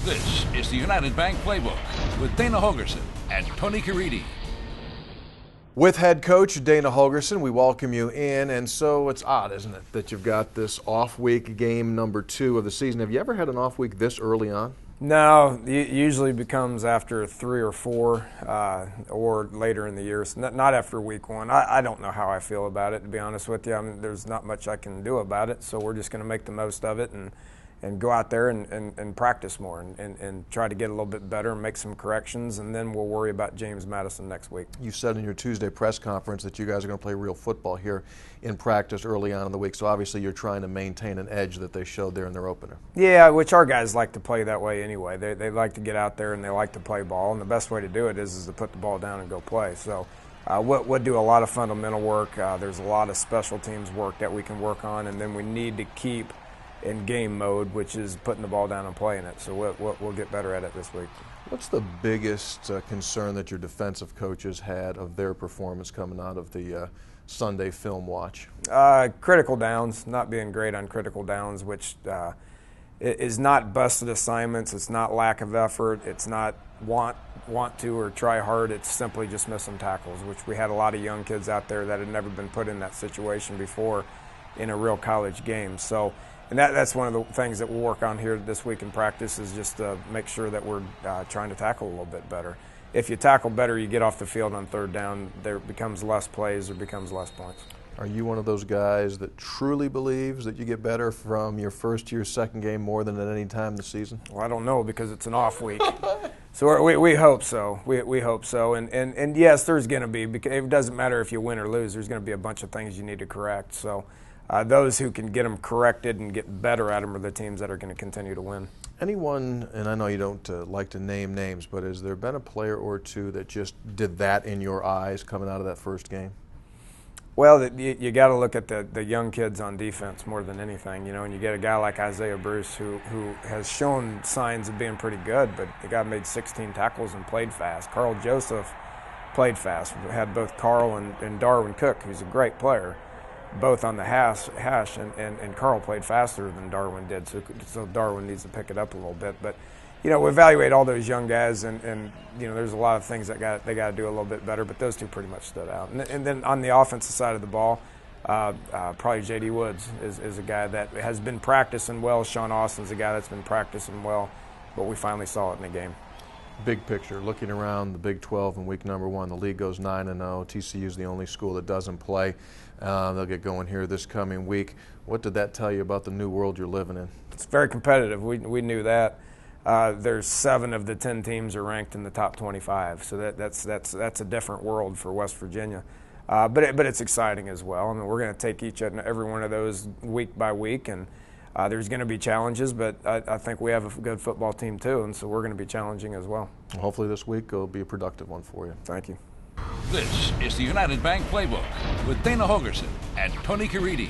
This is the United Bank Playbook with Dana Holgorsen and Tony Caridi. With head coach Dana Holgorsen, we welcome you in. And so it's odd, isn't it, that you've got this off week, game number 2 of the season. Have you ever had an off week this early on? No, it usually becomes after 3 or 4 or later in the year. So not after week 1. I don't know how I feel about it, to be honest with you. I mean, there's not much I can do about it, so we're just going to make the most of it and go out there and practice more and try to get a little bit better and make some corrections, and then we'll worry about James Madison next week. You said in your Tuesday press conference that you guys are going to play real football here in practice early on in the week, so obviously you're trying to maintain an edge that they showed there in their opener. Yeah, which our guys like to play that way anyway. They like to get out there and they like to play ball, and the best way to do it is to put the ball down and go play. So we'll do a lot of fundamental work. There's a lot of special teams work that we can work on, and then we need to keep in game mode, which is putting the ball down and playing it. So we'll get better at it this week. What's the biggest concern that your defensive coaches had of their performance coming out of the Sunday film watch? Critical downs, not being great on critical downs, which is not busted assignments. It's not lack of effort. It's not want to or try hard. It's simply just missing tackles, which we had a lot of young kids out there that had never been put in that situation before in a real college game. So. And that's one of the things that we'll work on here this week in practice, is just to make sure that we're trying to tackle a little bit better. If you tackle better, you get off the field on third down, there becomes less plays, there becomes less points. Are you one of those guys that truly believes that you get better from your first year, second game more than at any time this season? Well, I don't know, because it's an off week. So we hope so. We hope so. And yes, there's going to be, because it doesn't matter if you win or lose, there's going to be a bunch of things you need to correct. So those who can get them corrected and get better at them are the teams that are going to continue to win. Anyone, and I know you don't like to name names, but has there been a player or two that just did that in your eyes coming out of that first game? Well, you got to look at the young kids on defense more than anything, you know, and you get a guy like Isaiah Bruce who has shown signs of being pretty good, but the guy made 16 tackles and played fast. Carl Joseph played fast. We had both Carl and Darwin Cook, who's a great player, both on the hash, and Carl played faster than Darwin did, so Darwin needs to pick it up a little bit. But, you know, we evaluate all those young guys, and you know, there's a lot of things that they got to do a little bit better, but those two pretty much stood out. And then on the offensive side of the ball, probably J.D. Woods is a guy that has been practicing well. Sean Austin's a guy that's been practicing well, but we finally saw it in the game. Big picture, looking around the Big 12 in week number 1, the league goes 9-0. TCU is the only school that doesn't play. They'll get going here this coming week. What did that tell you about the new world you're living in? It's very competitive. We knew that. There's 7 of the 10 teams are ranked in the top 25, so that's a different world for West Virginia. But it's exciting as well. I mean, we're going to take each and every one of those week by week, and there's going to be challenges, but I think we have a good football team too, and so we're going to be challenging as well. Hopefully this week will be a productive one for you. Thank you. This is the United Bank Playbook with Dana Holgorsen and Tony Caridi.